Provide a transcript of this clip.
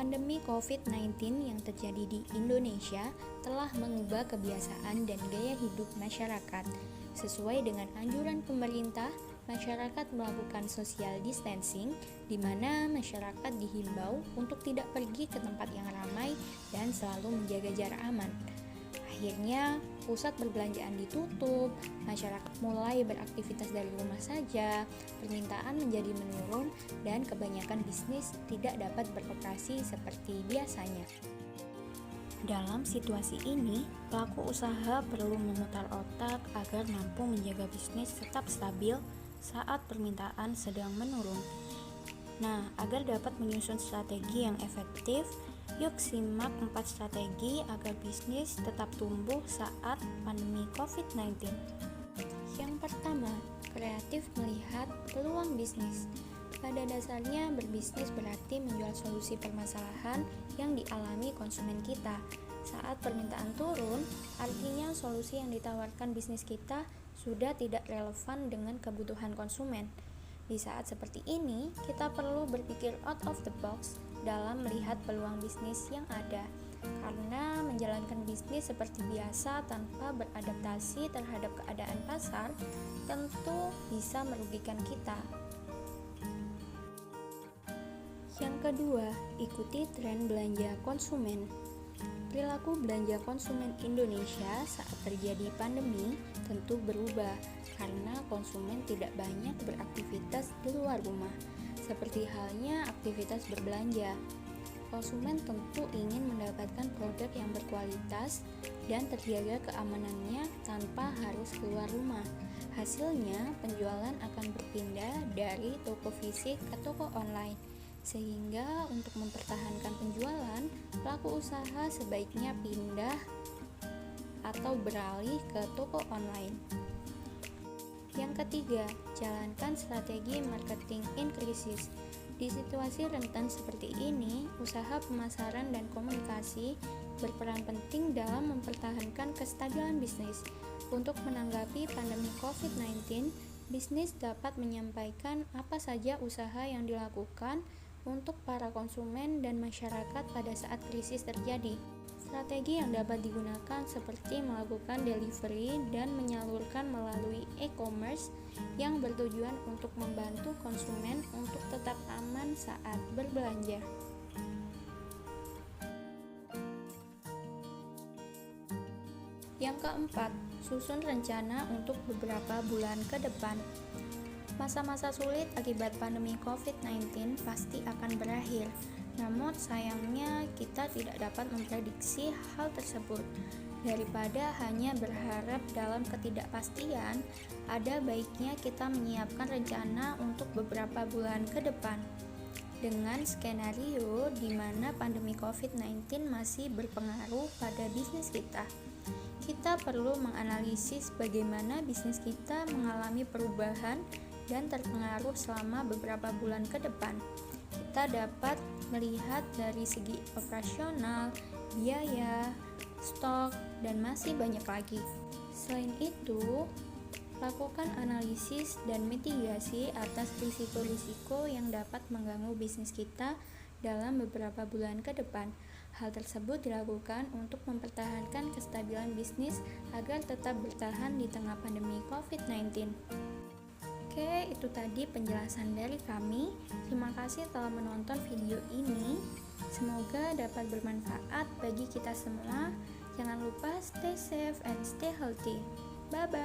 Pandemi COVID-19 yang terjadi di Indonesia telah mengubah kebiasaan dan gaya hidup masyarakat. Sesuai dengan anjuran pemerintah, masyarakat melakukan social distancing, di mana masyarakat dihimbau untuk tidak pergi ke tempat yang ramai dan selalu menjaga jarak aman. Akhirnya, pusat perbelanjaan ditutup, masyarakat mulai beraktivitas dari rumah saja, permintaan menjadi menurun, dan kebanyakan bisnis tidak dapat beroperasi seperti biasanya. Dalam situasi ini, pelaku usaha perlu memutar otak agar mampu menjaga bisnis tetap stabil saat permintaan sedang menurun. Nah, agar dapat menyusun strategi yang efektif, yuk simak 4 strategi agar bisnis tetap tumbuh saat pandemi COVID-19. Yang pertama, kreatif melihat peluang bisnis. Pada dasarnya, berbisnis berarti menjual solusi permasalahan yang dialami konsumen kita. Saat permintaan turun, artinya solusi yang ditawarkan bisnis kita sudah tidak relevan dengan kebutuhan konsumen. Di saat seperti ini, kita perlu berpikir out of the box dalam melihat peluang bisnis yang ada. Karena menjalankan bisnis seperti biasa tanpa beradaptasi terhadap keadaan pasar tentu bisa merugikan kita. Yang kedua, ikuti tren belanja konsumen. Perilaku belanja konsumen Indonesia saat terjadi pandemi tentu berubah karena konsumen tidak banyak beraktivitas di luar rumah, seperti halnya aktivitas berbelanja. Konsumen tentu ingin mendapatkan produk yang berkualitas dan terjaga keamanannya tanpa harus keluar rumah. Hasilnya, penjualan akan berpindah dari toko fisik ke toko online. Sehingga untuk mempertahankan penjualan, pelaku usaha sebaiknya pindah atau beralih ke toko online. Yang ketiga, jalankan strategi marketing in crisis. Di situasi rentan seperti ini, usaha pemasaran dan komunikasi berperan penting dalam mempertahankan kestabilan bisnis. Untuk menanggapi pandemi COVID-19, bisnis dapat menyampaikan apa saja usaha yang dilakukan untuk para konsumen dan masyarakat pada saat krisis terjadi. Strategi yang dapat digunakan seperti melakukan delivery dan menyalurkan melalui e-commerce yang bertujuan untuk membantu konsumen untuk tetap aman saat berbelanja. Yang keempat, susun rencana untuk beberapa bulan ke depan. Masa-masa sulit akibat pandemi COVID-19 pasti akan berakhir. Namun sayangnya kita tidak dapat memprediksi hal tersebut. Daripada hanya berharap dalam ketidakpastian, ada baiknya kita menyiapkan rencana untuk beberapa bulan ke depan. Dengan skenario di mana pandemi COVID-19 masih berpengaruh pada bisnis kita. Kita perlu menganalisis bagaimana bisnis kita mengalami perubahan dan terpengaruh selama beberapa bulan ke depan. Kita dapat melihat dari segi operasional, biaya, stok, dan masih banyak lagi. Selain itu, lakukan analisis dan mitigasi atas risiko-risiko yang dapat mengganggu bisnis kita dalam beberapa bulan ke depan. Hal tersebut dilakukan untuk mempertahankan kestabilan bisnis agar tetap bertahan di tengah pandemi COVID-19. Oke, itu tadi penjelasan dari kami. Terima kasih telah menonton video ini. Semoga dapat bermanfaat bagi kita semua. Jangan lupa stay safe and stay healthy. Bye-bye.